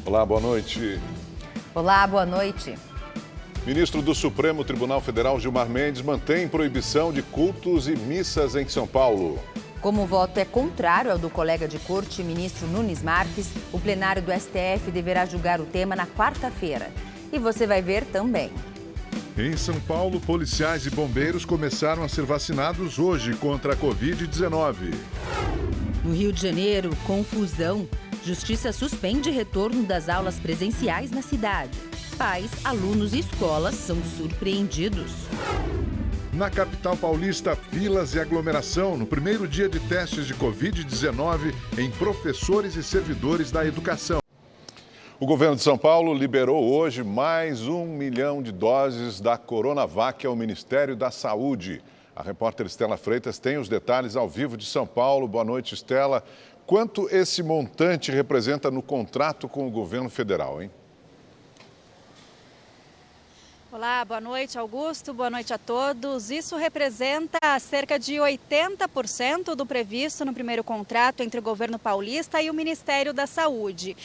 Olá, boa noite. Olá, boa noite. Ministro do Supremo Tribunal Federal, Gilmar Mendes, mantém proibição de cultos e missas em São Paulo. Como o voto é contrário ao do colega de corte, ministro Nunes Marques, o plenário do STF deverá julgar o tema na quarta-feira. E você vai ver também. Em São Paulo, policiais e bombeiros começaram a ser vacinados hoje contra a Covid-19. No Rio de Janeiro, confusão. Justiça suspende retorno das aulas presenciais na cidade. Pais, alunos e escolas são surpreendidos. Na capital paulista, filas e aglomeração no primeiro dia de testes de Covid-19 em professores e servidores da educação. O governo de São Paulo liberou hoje mais 1 milhão de doses da Coronavac ao Ministério da Saúde. A repórter Estela Freitas tem os detalhes ao vivo de São Paulo. Boa noite, Estela. Quanto esse montante representa no contrato com o governo federal, hein? Olá, boa noite, Augusto. Boa noite a todos. Isso representa cerca de 80% do previsto no primeiro contrato entre o governo paulista e o Ministério da Saúde.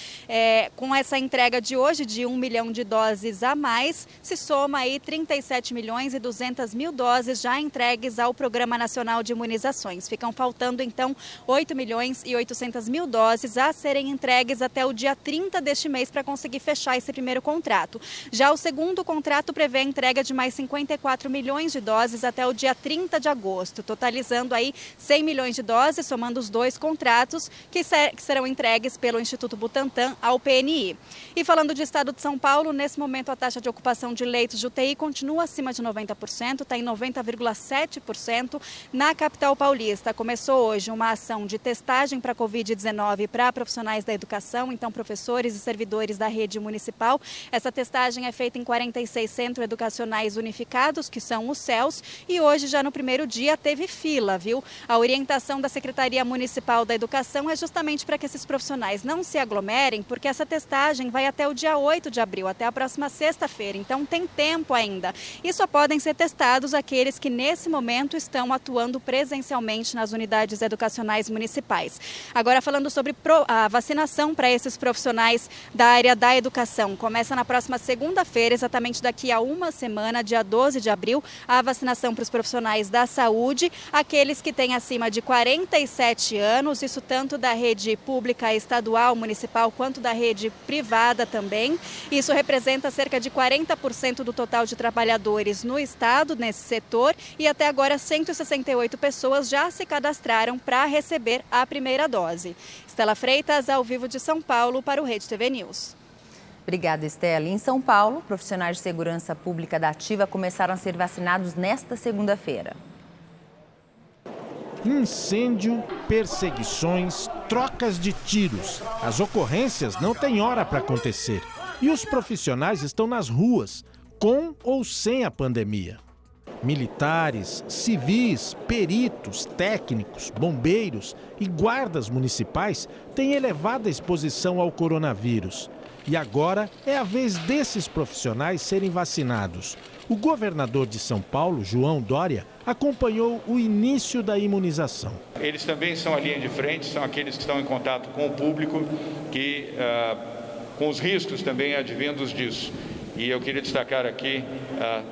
Com essa entrega de hoje de 1 milhão de doses a mais, se soma aí 37 milhões e 200 mil doses já entregues ao Programa Nacional de Imunizações. Ficam faltando, então, 8 milhões e 800 mil doses a serem entregues até o dia 30 deste mês para conseguir fechar esse primeiro contrato. Já o segundo contrato prevê a entrega de mais 54 milhões de doses até o dia 30 de agosto, totalizando aí 100 milhões de doses, somando os dois contratos que serão entregues pelo Instituto Butantan ao PNI. E falando de estado de São Paulo, nesse momento a taxa de ocupação de leitos de UTI continua acima de 90%, está em 90,7% na capital paulista. Começou hoje uma ação de testagem para a Covid-19 para profissionais da educação, então professores e servidores da rede municipal. Essa testagem é feita em 46 centros educacionais unificados, que são os CELS, e hoje, já no primeiro dia, teve fila, viu? A orientação da Secretaria Municipal da Educação é justamente para que esses profissionais não se aglomerem, porque essa testagem vai até o dia 8 de abril, até a próxima sexta-feira, então tem tempo ainda. E só podem ser testados aqueles que, nesse momento, estão atuando presencialmente nas unidades educacionais municipais. Agora, falando sobre a vacinação para esses profissionais da área da educação, começa na próxima segunda-feira, exatamente daqui a uma semana, dia 12 de abril, a vacinação para os profissionais da saúde, aqueles que têm acima de 47 anos, isso tanto da rede pública estadual, municipal, quanto da rede privada também. Isso representa cerca de 40% do total de trabalhadores no estado, nesse setor, e até agora 168 pessoas já se cadastraram para receber a primeira dose. Estela Freitas, ao vivo de São Paulo, para o Rede TV News. Obrigada, Estela. Em São Paulo, profissionais de segurança pública da Ativa começaram a ser vacinados nesta segunda-feira. Incêndio, perseguições, trocas de tiros. As ocorrências não têm hora para acontecer. E os profissionais estão nas ruas, com ou sem a pandemia. Militares, civis, peritos, técnicos, bombeiros e guardas municipais têm elevada exposição ao coronavírus. E agora é a vez desses profissionais serem vacinados. O governador de São Paulo, João Dória, acompanhou o início da imunização. Eles também são a linha de frente, são aqueles que estão em contato com o público, com os riscos também advindos disso. E eu queria destacar aqui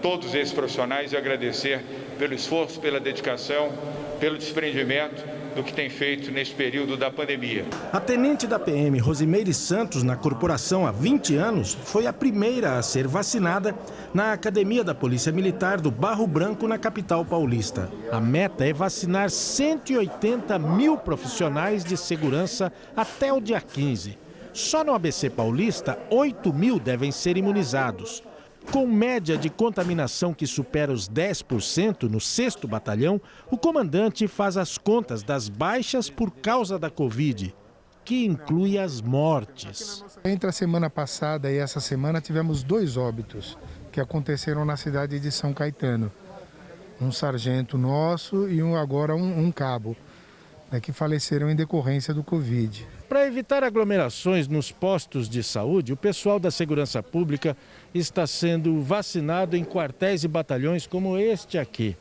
todos esses profissionais e agradecer pelo esforço, pela dedicação, pelo desprendimento do que tem feito nesse período da pandemia. A tenente da PM, Rosimeire Santos, na corporação há 20 anos, foi a primeira a ser vacinada na Academia da Polícia Militar do Barro Branco, na capital paulista. A meta é vacinar 180 mil profissionais de segurança até o dia 15. Só no ABC Paulista, 8 mil devem ser imunizados. Com média de contaminação que supera os 10% no 6º Batalhão, o comandante faz as contas das baixas por causa da Covid, que inclui as mortes. Entre a semana passada e essa semana tivemos 2 óbitos que aconteceram na cidade de São Caetano. Um sargento nosso e agora um cabo, que faleceram em decorrência do Covid. Para evitar aglomerações nos postos de saúde, o pessoal da segurança pública está sendo vacinado em quartéis e batalhões como este aqui.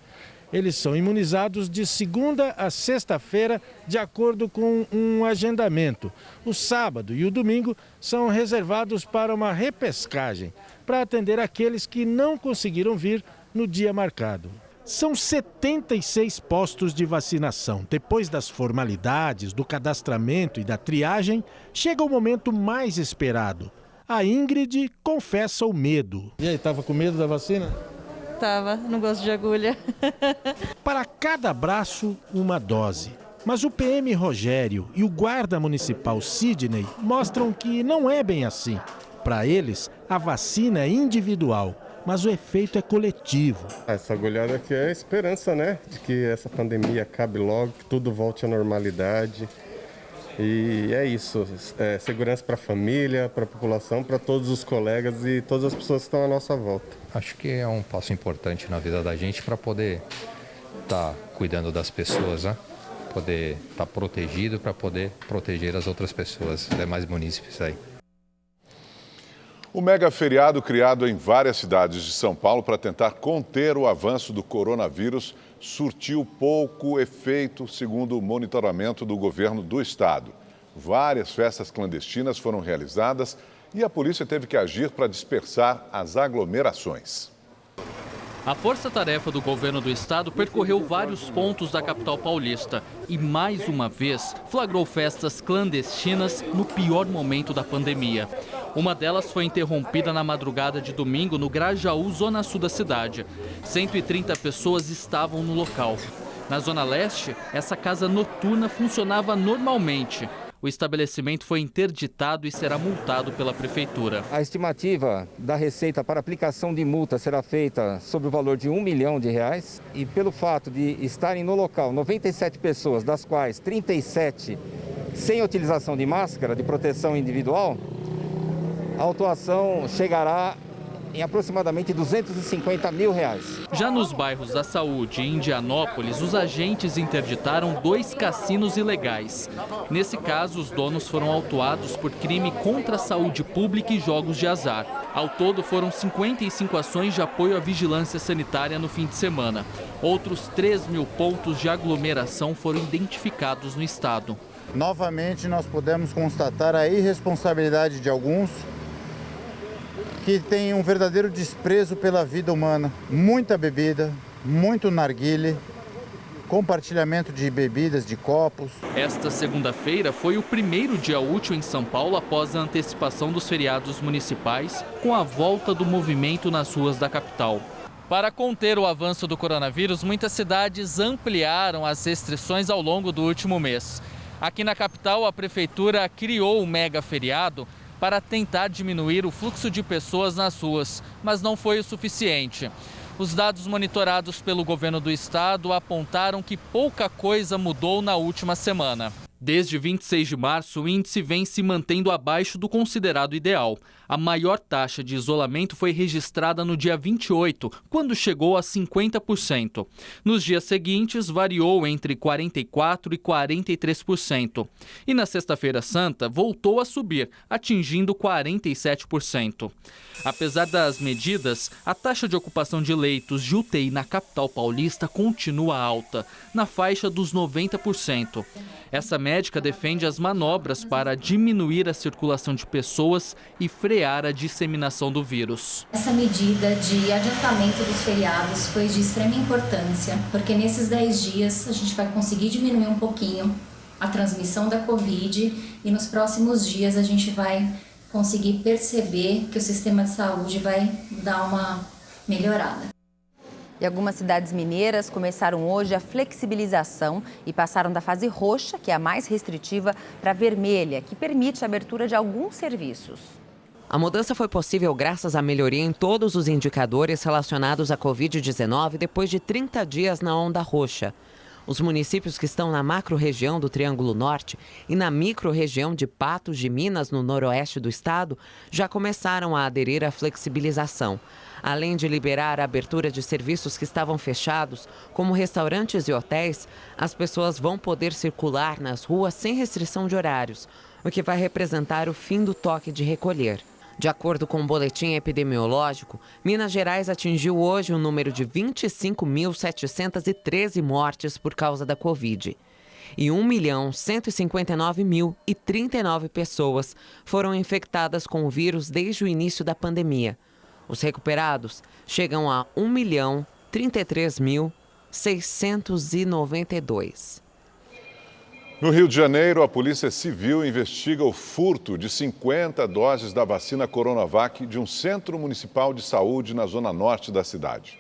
Eles são imunizados de segunda a sexta-feira, de acordo com um agendamento. O sábado e o domingo são reservados para uma repescagem, para atender aqueles que não conseguiram vir no dia marcado. São 76 postos de vacinação. Depois das formalidades, do cadastramento e da triagem, chega o momento mais esperado. A Ingrid confessa o medo. E aí, estava com medo da vacina? Tava, não gosto de agulha. Para cada braço, uma dose. Mas o PM Rogério e o guarda municipal Sidney mostram que não é bem assim. Para eles, a vacina é individual, mas o efeito é coletivo. Essa agulhada aqui é a esperança, né? De que essa pandemia acabe logo, que tudo volte à normalidade. E é isso, segurança para a família, para a população, para todos os colegas e todas as pessoas que estão à nossa volta. Acho que é um passo importante na vida da gente para poder estar cuidando das pessoas, né? Poder estar protegido para poder proteger as outras pessoas, os demais munícipes aí. O mega feriado criado em várias cidades de São Paulo para tentar conter o avanço do coronavírus surtiu pouco efeito, segundo o monitoramento do governo do estado. Várias festas clandestinas foram realizadas e a polícia teve que agir para dispersar as aglomerações. A força-tarefa do governo do estado percorreu vários pontos da capital paulista e, mais uma vez, flagrou festas clandestinas no pior momento da pandemia. Uma delas foi interrompida na madrugada de domingo no Grajaú, zona sul da cidade. 130 pessoas estavam no local. Na zona leste, essa casa noturna funcionava normalmente. O estabelecimento foi interditado e será multado pela prefeitura. A estimativa da receita para aplicação de multa será feita sobre o valor de R$1 milhão. E pelo fato de estarem no local 97 pessoas, das quais 37 sem utilização de máscara de proteção individual, a autuação chegará em aproximadamente R$250 mil. Já nos bairros da Saúde e Indianópolis, os agentes interditaram 2 cassinos ilegais. Nesse caso, os donos foram autuados por crime contra a saúde pública e jogos de azar. Ao todo, foram 55 ações de apoio à vigilância sanitária no fim de semana. Outros 3 mil pontos de aglomeração foram identificados no estado. Novamente, nós podemos constatar a irresponsabilidade de alguns que tem um verdadeiro desprezo pela vida humana. Muita bebida, muito narguile, compartilhamento de bebidas, de copos. Esta segunda-feira foi o primeiro dia útil em São Paulo após a antecipação dos feriados municipais, com a volta do movimento nas ruas da capital. Para conter o avanço do coronavírus, muitas cidades ampliaram as restrições ao longo do último mês. Aqui na capital, a prefeitura criou o mega feriado para tentar diminuir o fluxo de pessoas nas ruas, mas não foi o suficiente. Os dados monitorados pelo governo do estado apontaram que pouca coisa mudou na última semana. Desde 26 de março, o índice vem se mantendo abaixo do considerado ideal. A maior taxa de isolamento foi registrada no dia 28, quando chegou a 50%. Nos dias seguintes, variou entre 44% e 43%. E na sexta-feira santa, voltou a subir, atingindo 47%. Apesar das medidas, a taxa de ocupação de leitos de UTI na capital paulista continua alta, na faixa dos 90%. Essa médica defende as manobras para diminuir a circulação de pessoas e frear a disseminação do vírus. Essa medida de adiantamento dos feriados foi de extrema importância, porque nesses 10 dias a gente vai conseguir diminuir um pouquinho a transmissão da Covid e nos próximos dias a gente vai conseguir perceber que o sistema de saúde vai dar uma melhorada. E algumas cidades mineiras começaram hoje a flexibilização e passaram da fase roxa, que é a mais restritiva, para a vermelha, que permite a abertura de alguns serviços. A mudança foi possível graças à melhoria em todos os indicadores relacionados à Covid-19 depois de 30 dias na onda roxa. Os municípios que estão na macro-região do Triângulo Norte e na micro-região de Patos de Minas, no noroeste do estado, já começaram a aderir à flexibilização. Além de liberar a abertura de serviços que estavam fechados, como restaurantes e hotéis, as pessoas vão poder circular nas ruas sem restrição de horários, o que vai representar o fim do toque de recolher. De acordo com o boletim epidemiológico, Minas Gerais atingiu hoje um número de 25.713 mortes por causa da Covid. E 1.159.039 pessoas foram infectadas com o vírus desde o início da pandemia. Os recuperados chegam a 1.033.692. No Rio de Janeiro, a Polícia Civil investiga o furto de 50 doses da vacina Coronavac de um centro municipal de saúde na zona norte da cidade.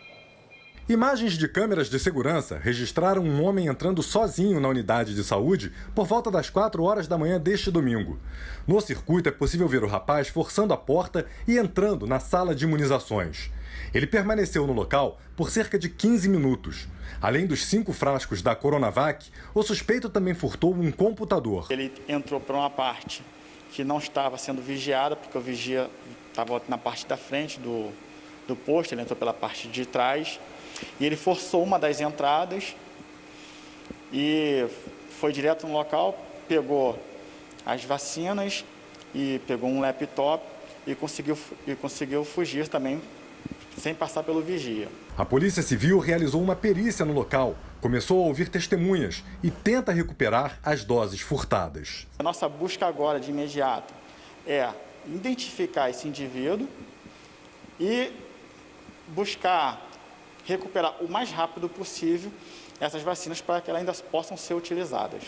Imagens de câmeras de segurança registraram um homem entrando sozinho na unidade de saúde por volta das 4 horas da manhã deste domingo. No circuito é possível ver o rapaz forçando a porta e entrando na sala de imunizações. Ele permaneceu no local por cerca de 15 minutos. Além dos 5 frascos da Coronavac, o suspeito também furtou um computador. Ele entrou para uma parte que não estava sendo vigiada, porque o vigia estava na parte da frente do posto, ele entrou pela parte de trás. E ele forçou uma das entradas e foi direto no local, pegou as vacinas e pegou um laptop e conseguiu fugir também, sem passar pelo vigia. A Polícia Civil realizou uma perícia no local, começou a ouvir testemunhas e tenta recuperar as doses furtadas. A nossa busca agora, de imediato, é identificar esse indivíduo e buscar recuperar o mais rápido possível essas vacinas para que elas ainda possam ser utilizadas.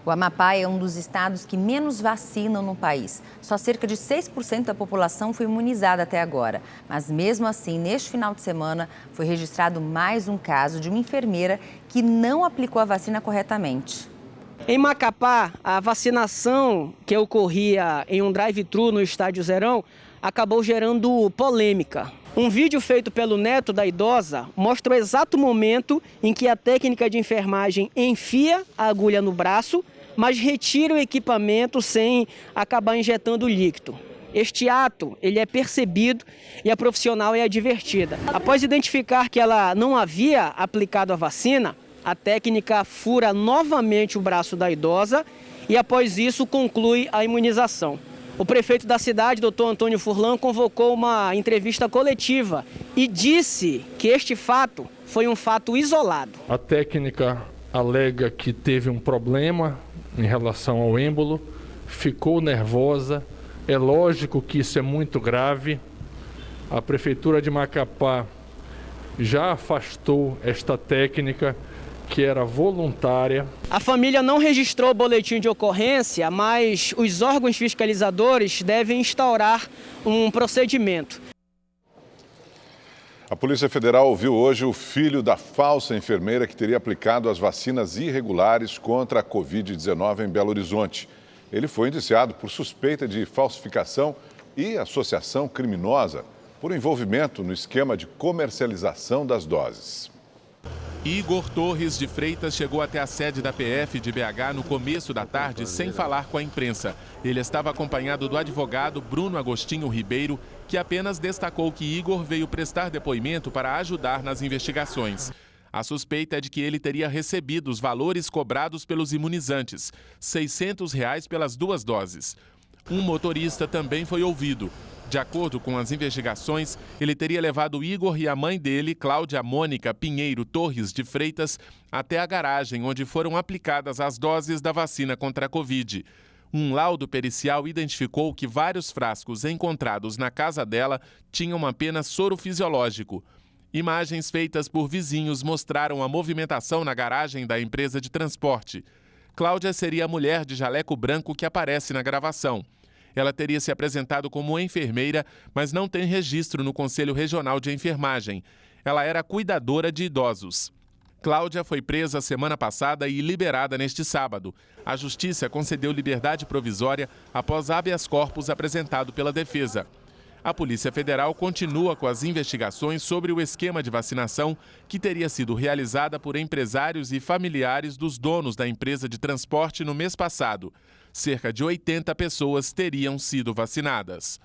O Amapá é um dos estados que menos vacinam no país. Só cerca de 6% da população foi imunizada até agora. Mas mesmo assim, neste final de semana, foi registrado mais um caso de uma enfermeira que não aplicou a vacina corretamente. Em Macapá, a vacinação que ocorria em um drive-thru no Estádio Zerão acabou gerando polêmica. Um vídeo feito pelo neto da idosa mostra o exato momento em que a técnica de enfermagem enfia a agulha no braço, mas retira o equipamento sem acabar injetando o líquido. Este ato ele é percebido e a profissional é advertida. Após identificar que ela não havia aplicado a vacina, a técnica fura novamente o braço da idosa e após isso conclui a imunização. O prefeito da cidade, Dr. Antônio Furlan, convocou uma entrevista coletiva e disse que este fato foi um fato isolado. A técnica alega que teve um problema em relação ao êmbolo, ficou nervosa. É lógico que isso é muito grave. A Prefeitura de Macapá já afastou esta técnica, que era voluntária. A família não registrou o boletim de ocorrência, mas os órgãos fiscalizadores devem instaurar um procedimento. A Polícia Federal ouviu hoje o filho da falsa enfermeira que teria aplicado as vacinas irregulares contra a Covid-19 em Belo Horizonte. Ele foi indiciado por suspeita de falsificação e associação criminosa por envolvimento no esquema de comercialização das doses. Igor Torres de Freitas chegou até a sede da PF de BH no começo da tarde sem falar com a imprensa. Ele estava acompanhado do advogado Bruno Agostinho Ribeiro, que apenas destacou que Igor veio prestar depoimento para ajudar nas investigações. A suspeita é de que ele teria recebido os valores cobrados pelos imunizantes, R$ 600 pelas 2 doses. Um motorista também foi ouvido. De acordo com as investigações, ele teria levado Igor e a mãe dele, Cláudia Mônica Pinheiro Torres de Freitas, até a garagem onde foram aplicadas as doses da vacina contra a Covid. Um laudo pericial identificou que vários frascos encontrados na casa dela tinham apenas soro fisiológico. Imagens feitas por vizinhos mostraram a movimentação na garagem da empresa de transporte. Cláudia seria a mulher de jaleco branco que aparece na gravação. Ela teria se apresentado como enfermeira, mas não tem registro no Conselho Regional de Enfermagem. Ela era cuidadora de idosos. Cláudia foi presa semana passada e liberada neste sábado. A Justiça concedeu liberdade provisória após habeas corpus apresentado pela defesa. A Polícia Federal continua com as investigações sobre o esquema de vacinação que teria sido realizada por empresários e familiares dos donos da empresa de transporte no mês passado. Cerca de 80 pessoas teriam sido vacinadas.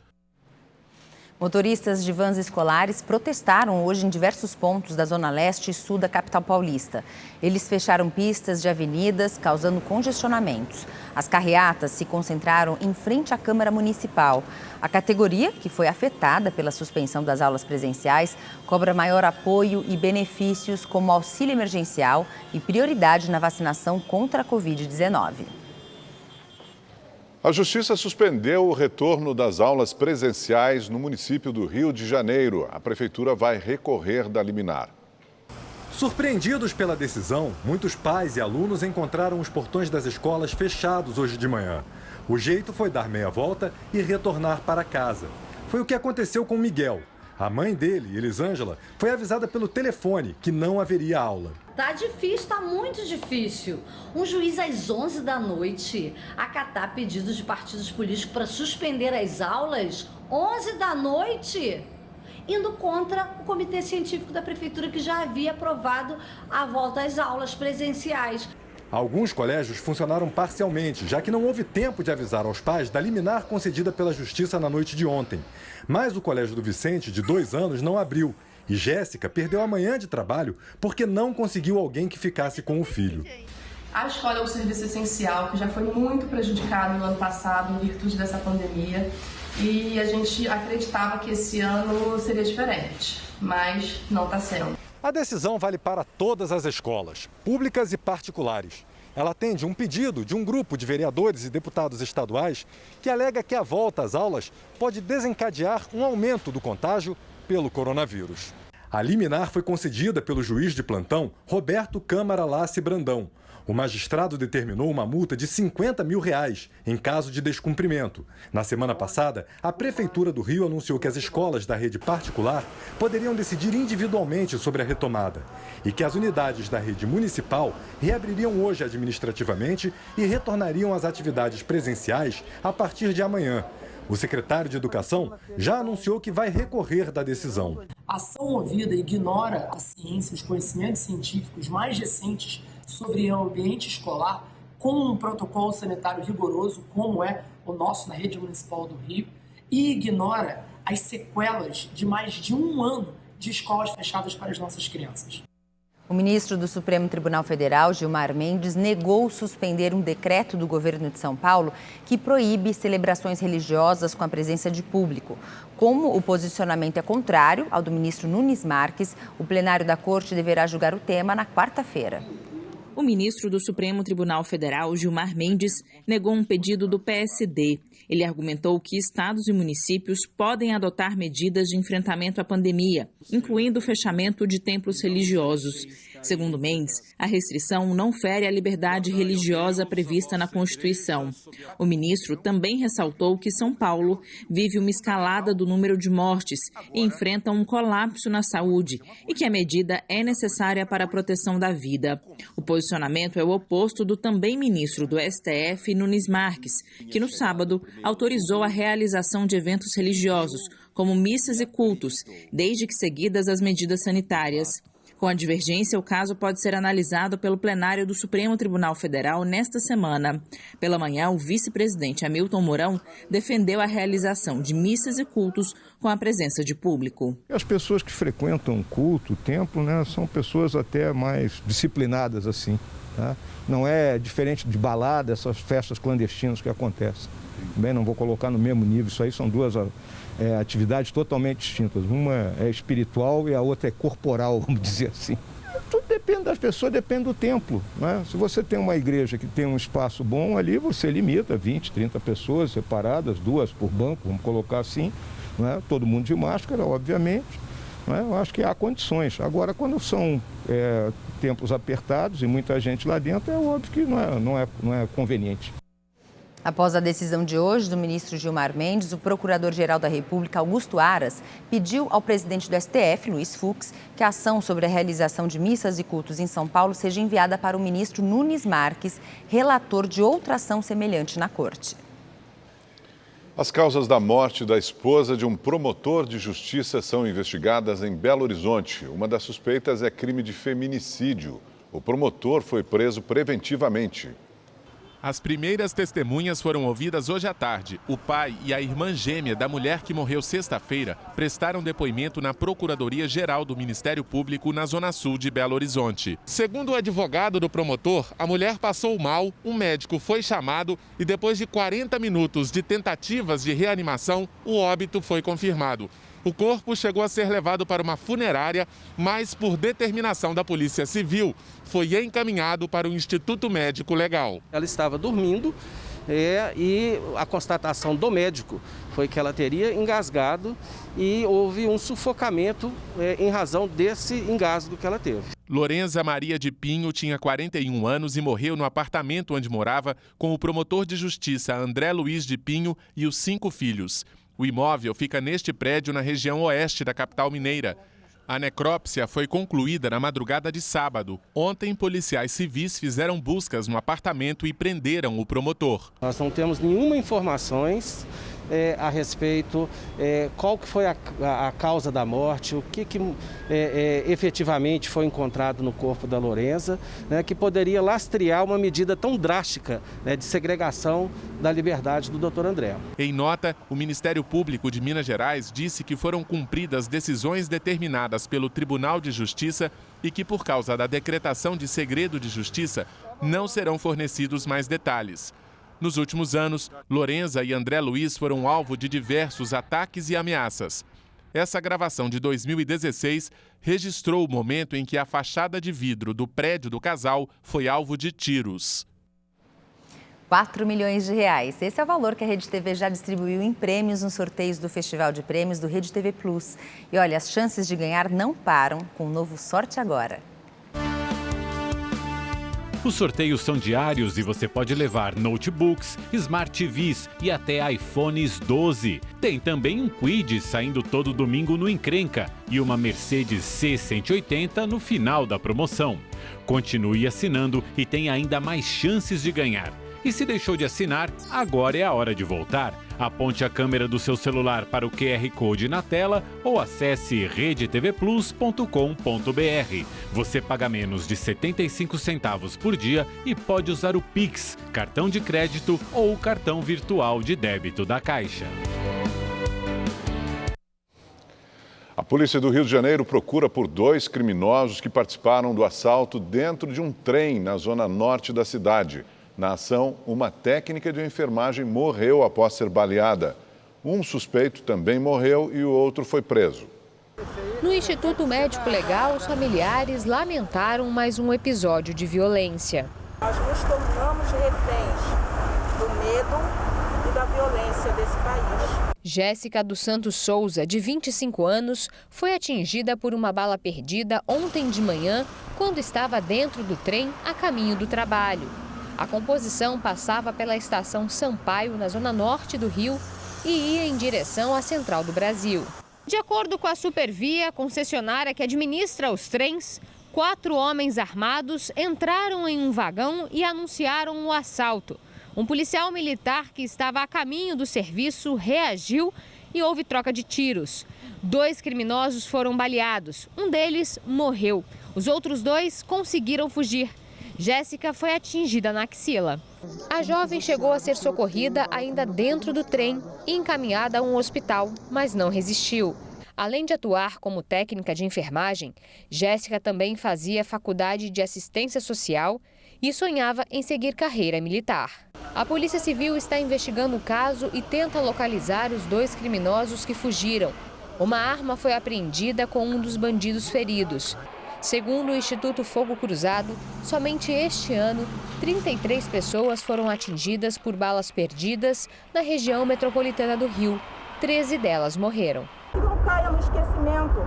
Motoristas de vans escolares protestaram hoje em diversos pontos da Zona Leste e Sul da capital paulista. Eles fecharam pistas de avenidas, causando congestionamentos. As carreatas se concentraram em frente à Câmara Municipal. A categoria, que foi afetada pela suspensão das aulas presenciais, cobra maior apoio e benefícios como auxílio emergencial e prioridade na vacinação contra a Covid-19. A Justiça suspendeu o retorno das aulas presenciais no município do Rio de Janeiro. A Prefeitura vai recorrer da liminar. Surpreendidos pela decisão, muitos pais e alunos encontraram os portões das escolas fechados hoje de manhã. O jeito foi dar meia volta e retornar para casa. Foi o que aconteceu com Miguel. A mãe dele, Elisângela, foi avisada pelo telefone que não haveria aula. Tá difícil, tá muito difícil. Um juiz às 11 da noite acatar pedidos de partidos políticos para suspender as aulas, 11 da noite, indo contra o comitê científico da prefeitura que já havia aprovado a volta às aulas presenciais. Alguns colégios funcionaram parcialmente, já que não houve tempo de avisar aos pais da liminar concedida pela Justiça na noite de ontem. Mas o Colégio do Vicente, de 2 anos, não abriu. E Jéssica perdeu a manhã de trabalho porque não conseguiu alguém que ficasse com o filho. A escola é um serviço essencial que já foi muito prejudicado no ano passado em virtude dessa pandemia. E a gente acreditava que esse ano seria diferente, mas não está sendo. A decisão vale para todas as escolas, públicas e particulares. Ela atende um pedido de um grupo de vereadores e deputados estaduais que alega que a volta às aulas pode desencadear um aumento do contágio pelo coronavírus. A liminar foi concedida pelo juiz de plantão Roberto Câmara Lace Brandão. O magistrado determinou uma multa de R$50 mil em caso de descumprimento. Na semana passada, a Prefeitura do Rio anunciou que as escolas da rede particular poderiam decidir individualmente sobre a retomada e que as unidades da rede municipal reabririam hoje administrativamente e retornariam às atividades presenciais a partir de amanhã. O secretário de Educação já anunciou que vai recorrer da decisão. A ação movida ignora a ciência, os conhecimentos científicos mais recentes sobre o ambiente escolar, com um protocolo sanitário rigoroso, como é o nosso na rede municipal do Rio, e ignora as sequelas de mais de 1 ano de escolas fechadas para as nossas crianças. O ministro do Supremo Tribunal Federal, Gilmar Mendes, negou suspender um decreto do governo de São Paulo que proíbe celebrações religiosas com a presença de público. Como o posicionamento é contrário ao do ministro Nunes Marques, o plenário da Corte deverá julgar o tema na quarta-feira. O ministro do Supremo Tribunal Federal, Gilmar Mendes, negou um pedido do PSD. Ele argumentou que estados e municípios podem adotar medidas de enfrentamento à pandemia, incluindo o fechamento de templos religiosos. Segundo Mendes, a restrição não fere a liberdade religiosa prevista na Constituição. O ministro também ressaltou que São Paulo vive uma escalada do número de mortes e enfrenta um colapso na saúde e que a medida é necessária para a proteção da vida. O posicionamento é o oposto do também ministro do STF, Nunes Marques, que no sábado autorizou a realização de eventos religiosos, como missas e cultos, desde que seguidas as medidas sanitárias. Com a divergência, o caso pode ser analisado pelo plenário do Supremo Tribunal Federal nesta semana. Pela manhã, o vice-presidente Hamilton Mourão defendeu a realização de missas e cultos com a presença de público. As pessoas que frequentam culto, o templo, são pessoas até mais disciplinadas assim. Tá? Não é diferente de balada, essas festas clandestinas que acontecem. Bem, não vou colocar no mesmo nível, isso aí são duas atividades totalmente distintas. Uma é espiritual e a outra é corporal, vamos dizer assim. Tudo depende das pessoas, depende do templo. Né? Se você tem uma igreja que tem um espaço bom ali, você limita 20, 30 pessoas separadas, 2 por banco, vamos colocar assim. Né? Todo mundo de máscara, obviamente. Né? Eu acho que há condições. Agora, quando são templos apertados e muita gente lá dentro, é óbvio que não é conveniente. Após a decisão de hoje do ministro Gilmar Mendes, o procurador-geral da República, Augusto Aras, pediu ao presidente do STF, Luiz Fux, que a ação sobre a realização de missas e cultos em São Paulo seja enviada para o ministro Nunes Marques, relator de outra ação semelhante na Corte. As causas da morte da esposa de um promotor de justiça são investigadas em Belo Horizonte. Uma das suspeitas é crime de feminicídio. O promotor foi preso preventivamente. As primeiras testemunhas foram ouvidas hoje à tarde. O pai e a irmã gêmea da mulher que morreu sexta-feira prestaram depoimento na Procuradoria-Geral do Ministério Público na Zona Sul de Belo Horizonte. Segundo o advogado do promotor, a mulher passou mal, um médico foi chamado e depois de 40 minutos de tentativas de reanimação, o óbito foi confirmado. O corpo chegou a ser levado para uma funerária, mas por determinação da Polícia Civil, foi encaminhado para o Instituto Médico Legal. Ela estava dormindo e a constatação do médico foi que ela teria engasgado e houve um sufocamento em razão desse engasgo que ela teve. Lorenza Maria de Pinho tinha 41 anos e morreu no apartamento onde morava com o promotor de justiça André Luiz de Pinho e os 5 filhos. O imóvel fica neste prédio na região oeste da capital mineira. A necrópsia foi concluída na madrugada de sábado. Ontem, policiais civis fizeram buscas no apartamento e prenderam o promotor. Nós não temos nenhuma informação a respeito qual que foi a causa da morte, o que efetivamente foi encontrado no corpo da Lorenza, que poderia lastrear uma medida tão drástica de segregação da liberdade do Dr. André. Em nota, o Ministério Público de Minas Gerais disse que foram cumpridas decisões determinadas pelo Tribunal de Justiça e que, por causa da decretação de segredo de justiça, não serão fornecidos mais detalhes. Nos últimos anos, Lorenza e André Luiz foram alvo de diversos ataques e ameaças. Essa gravação de 2016 registrou o momento em que a fachada de vidro do prédio do casal foi alvo de tiros. 4 milhões de reais. Esse é o valor que a Rede TV já distribuiu em prêmios nos sorteios do Festival de Prêmios do Rede TV Plus. E olha, as chances de ganhar não param com o novo Sorte Agora. Os sorteios são diários e você pode levar notebooks, Smart TVs e até iPhones 12. Tem também um Kwid saindo todo domingo no Encrenca e uma Mercedes C180 no final da promoção. Continue assinando e tem ainda mais chances de ganhar. E se deixou de assinar, agora é a hora de voltar. Aponte a câmera do seu celular para o QR Code na tela ou acesse redetvplus.com.br. Você paga menos de 75 centavos por dia e pode usar o Pix, cartão de crédito ou o cartão virtual de débito da Caixa. A polícia do Rio de Janeiro procura por 2 criminosos que participaram do assalto dentro de um trem na zona norte da cidade. Na ação, uma técnica de enfermagem morreu após ser baleada. Um suspeito também morreu e o outro foi preso. No Instituto Médico Legal, os familiares lamentaram mais um episódio de violência. Nós nos tornamos reféns do medo e da violência desse país. Jéssica dos Santos Souza, de 25 anos, foi atingida por uma bala perdida ontem de manhã, quando estava dentro do trem a caminho do trabalho. A composição passava pela estação Sampaio, na zona norte do Rio, e ia em direção à Central do Brasil. De acordo com a Supervia, concessionária que administra os trens, 4 homens armados entraram em um vagão e anunciaram o assalto. Um policial militar que estava a caminho do serviço reagiu e houve troca de tiros. 2 criminosos foram baleados, um deles morreu. Os outros 2 conseguiram fugir. Jéssica foi atingida na axila. A jovem chegou a ser socorrida ainda dentro do trem e encaminhada a um hospital, mas não resistiu. Além de atuar como técnica de enfermagem, Jéssica também fazia faculdade de assistência social e sonhava em seguir carreira militar. A Polícia Civil está investigando o caso e tenta localizar os 2 criminosos que fugiram. Uma arma foi apreendida com um dos bandidos feridos. Segundo o Instituto Fogo Cruzado, somente este ano, 33 pessoas foram atingidas por balas perdidas na região metropolitana do Rio. 13 delas morreram. Que não caia no esquecimento,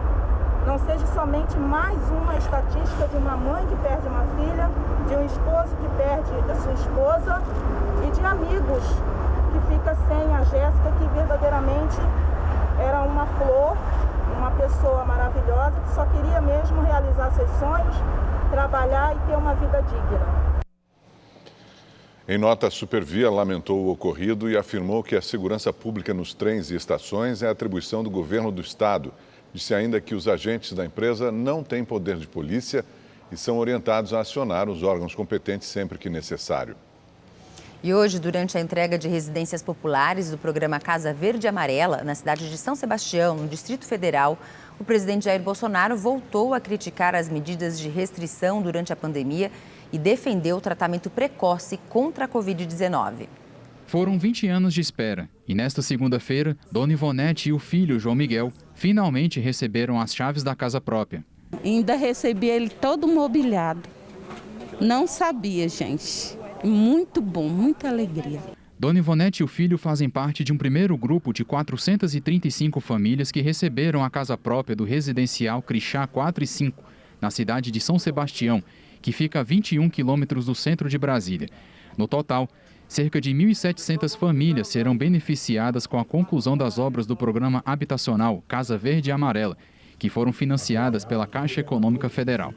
não seja somente mais uma estatística de uma mãe que perde uma filha, de um esposo que perde a sua esposa e de amigos que fica sem a Jéssica, que verdadeiramente era uma flor, uma pessoa maravilhosa que só queria mesmo realizar seus sonhos, trabalhar e ter uma vida digna. Em nota, a Supervia lamentou o ocorrido e afirmou que a segurança pública nos trens e estações é atribuição do governo do estado. Disse ainda que os agentes da empresa não têm poder de polícia e são orientados a acionar os órgãos competentes sempre que necessário. E hoje, durante a entrega de residências populares do programa Casa Verde e Amarela, na cidade de São Sebastião, no Distrito Federal, o presidente Jair Bolsonaro voltou a criticar as medidas de restrição durante a pandemia e defendeu o tratamento precoce contra a Covid-19. Foram 20 anos de espera e nesta segunda-feira, Dona Ivonete e o filho João Miguel finalmente receberam as chaves da casa própria. Ainda recebi ele todo mobiliado. Não sabia, gente. Muito bom, muita alegria. Dona Ivonete e o filho fazem parte de um primeiro grupo de 435 famílias que receberam a casa própria do residencial Crixá 4 e 5, na cidade de São Sebastião, que fica a 21 quilômetros do centro de Brasília. No total, cerca de 1.700 famílias serão beneficiadas com a conclusão das obras do programa habitacional Casa Verde e Amarela, que foram financiadas pela Caixa Econômica Federal.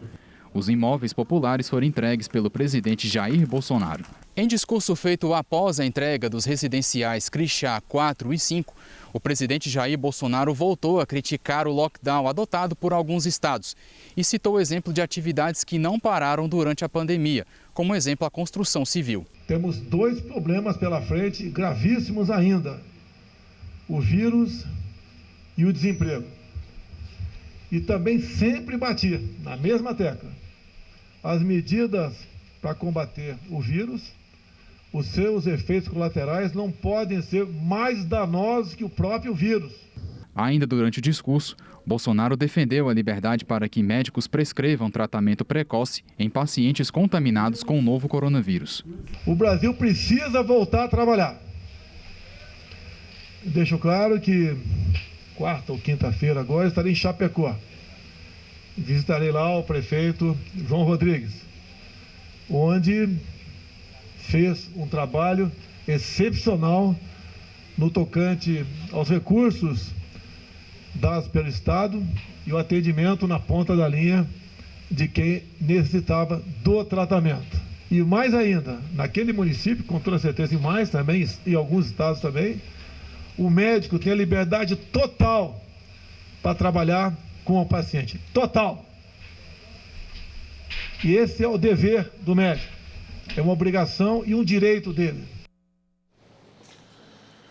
Os imóveis populares foram entregues pelo presidente Jair Bolsonaro. Em discurso feito após a entrega dos residenciais Crixá 4 e 5, o presidente Jair Bolsonaro voltou a criticar o lockdown adotado por alguns estados e citou o exemplo de atividades que não pararam durante a pandemia, como exemplo a construção civil. Temos 2 problemas pela frente gravíssimos ainda: o vírus e o desemprego. E também sempre bati na mesma tecla. As medidas para combater o vírus, os seus efeitos colaterais não podem ser mais danosos que o próprio vírus. Ainda durante o discurso, Bolsonaro defendeu a liberdade para que médicos prescrevam tratamento precoce em pacientes contaminados com o novo coronavírus. O Brasil precisa voltar a trabalhar. Deixo claro que quarta ou quinta-feira agora estarei em Chapecó. Visitarei lá o prefeito João Rodrigues, onde fez um trabalho excepcional no tocante aos recursos dados pelo Estado e o atendimento na ponta da linha de quem necessitava do tratamento. E mais ainda, naquele município, com toda certeza, e mais também, e alguns estados também, o médico tem a liberdade total para trabalhar com o paciente. Total. E esse é o dever do médico. É uma obrigação e um direito dele.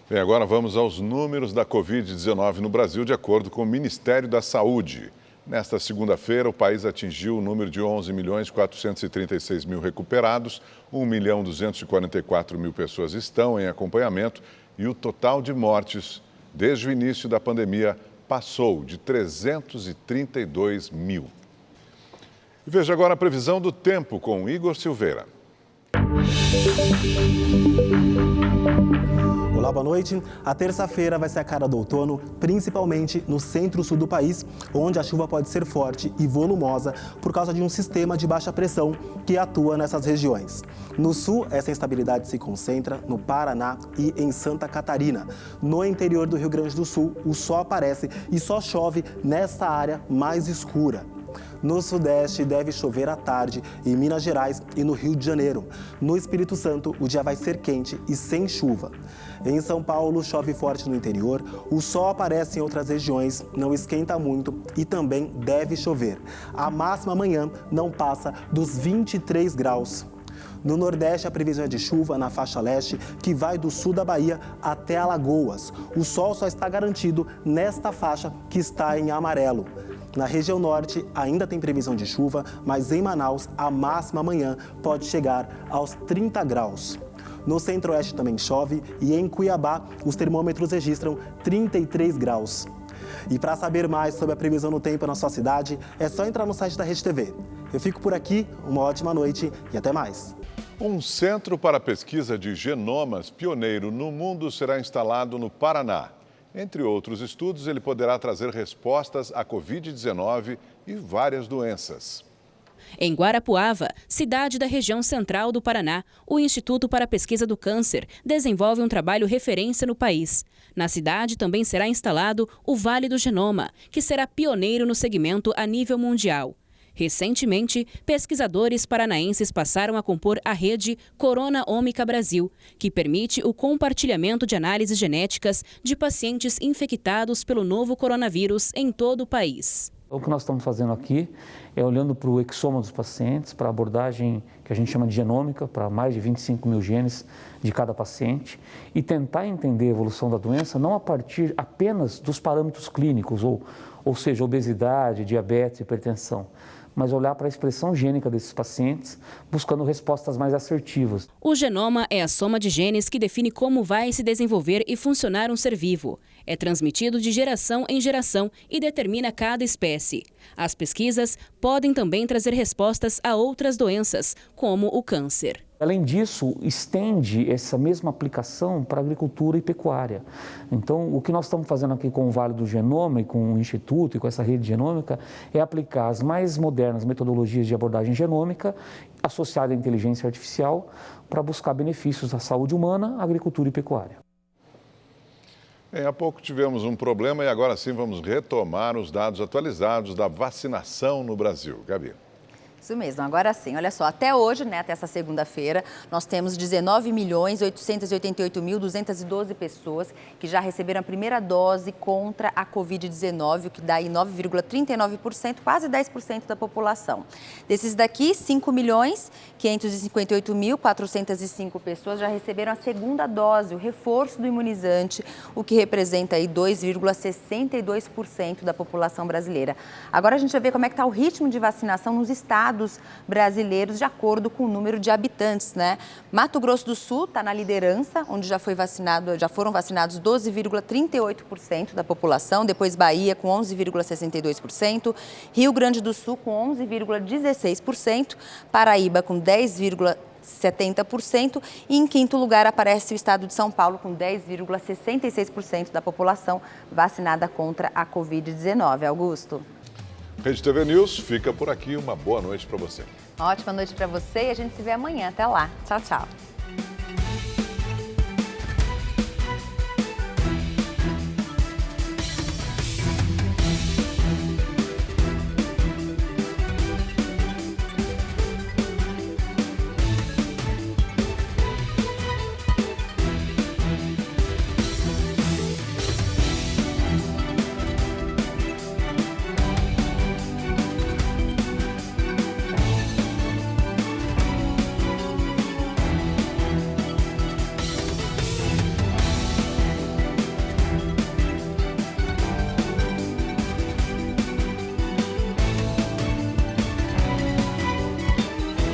Bem, agora vamos aos números da Covid-19 no Brasil, de acordo com o Ministério da Saúde. Nesta segunda-feira, o país atingiu o número de 11.436.000 recuperados, 1.244.000 pessoas estão em acompanhamento e o total de mortes desde o início da pandemia passou de 332 mil. E veja agora a previsão do tempo com Igor Silveira. Olá, boa noite. A terça-feira vai ser a cara do outono, principalmente no centro-sul do país, onde a chuva pode ser forte e volumosa por causa de um sistema de baixa pressão que atua nessas regiões. No sul, essa instabilidade se concentra no Paraná e em Santa Catarina. No interior do Rio Grande do Sul, o sol aparece e só chove nessa área mais escura. No Sudeste, deve chover à tarde em Minas Gerais e no Rio de Janeiro. No Espírito Santo, o dia vai ser quente e sem chuva. Em São Paulo, chove forte no interior, o sol aparece em outras regiões, não esquenta muito e também deve chover. A máxima amanhã não passa dos 23 graus. No Nordeste, a previsão é de chuva na faixa leste, que vai do sul da Bahia até Alagoas. O sol só está garantido nesta faixa, que está em amarelo. Na região norte, ainda tem previsão de chuva, mas em Manaus, a máxima amanhã pode chegar aos 30 graus. No centro-oeste também chove e em Cuiabá, os termômetros registram 33 graus. E para saber mais sobre a previsão do tempo na sua cidade, é só entrar no site da Rede TV. Eu fico por aqui, uma ótima noite e até mais. Um centro para pesquisa de genomas pioneiro no mundo será instalado no Paraná. Entre outros estudos, ele poderá trazer respostas à Covid-19 e várias doenças. Em Guarapuava, cidade da região central do Paraná, o Instituto para a Pesquisa do Câncer desenvolve um trabalho referência no país. Na cidade também será instalado o Vale do Genoma, que será pioneiro no segmento a nível mundial. Recentemente, pesquisadores paranaenses passaram a compor a rede Corona Ômica Brasil, que permite o compartilhamento de análises genéticas de pacientes infectados pelo novo coronavírus em todo o país. O que nós estamos fazendo aqui é olhando para o exoma dos pacientes, para a abordagem que a gente chama de genômica, para mais de 25 mil genes de cada paciente, e tentar entender a evolução da doença não a partir apenas dos parâmetros clínicos, ou seja, obesidade, diabetes, hipertensão, mas olhar para a expressão gênica desses pacientes, buscando respostas mais assertivas. O genoma é a soma de genes que define como vai se desenvolver e funcionar um ser vivo. É transmitido de geração em geração e determina cada espécie. As pesquisas podem também trazer respostas a outras doenças, como o câncer. Além disso, estende essa mesma aplicação para a agricultura e pecuária. Então, o que nós estamos fazendo aqui com o Vale do Genoma e com o Instituto e com essa rede genômica é aplicar as mais modernas metodologias de abordagem genômica associada à inteligência artificial para buscar benefícios à saúde humana, agricultura e pecuária. Há pouco tivemos um problema e agora sim vamos retomar os dados atualizados da vacinação no Brasil. Gabi. Isso mesmo, agora sim. Olha só, até hoje, né, até essa segunda-feira, nós temos 19.888.212 pessoas que já receberam a primeira dose contra a Covid-19, o que dá aí 9,39%, quase 10% da população. Desses daqui, 5.558.405 pessoas já receberam a segunda dose, o reforço do imunizante, o que representa aí 2,62% da população brasileira. Agora a gente vai ver como é que está o ritmo de vacinação nos estados brasileiros de acordo com o número de habitantes, né? Mato Grosso do Sul está na liderança, onde já foram vacinados 12,38% da população, depois Bahia com 11,62%, Rio Grande do Sul com 11,16%, Paraíba com 10,70% e em quinto lugar aparece o estado de São Paulo com 10,66% da população vacinada contra a Covid-19. Augusto. Rede TV News fica por aqui. Uma boa noite para você. Ótima noite para você e a gente se vê amanhã. Até lá. Tchau, tchau.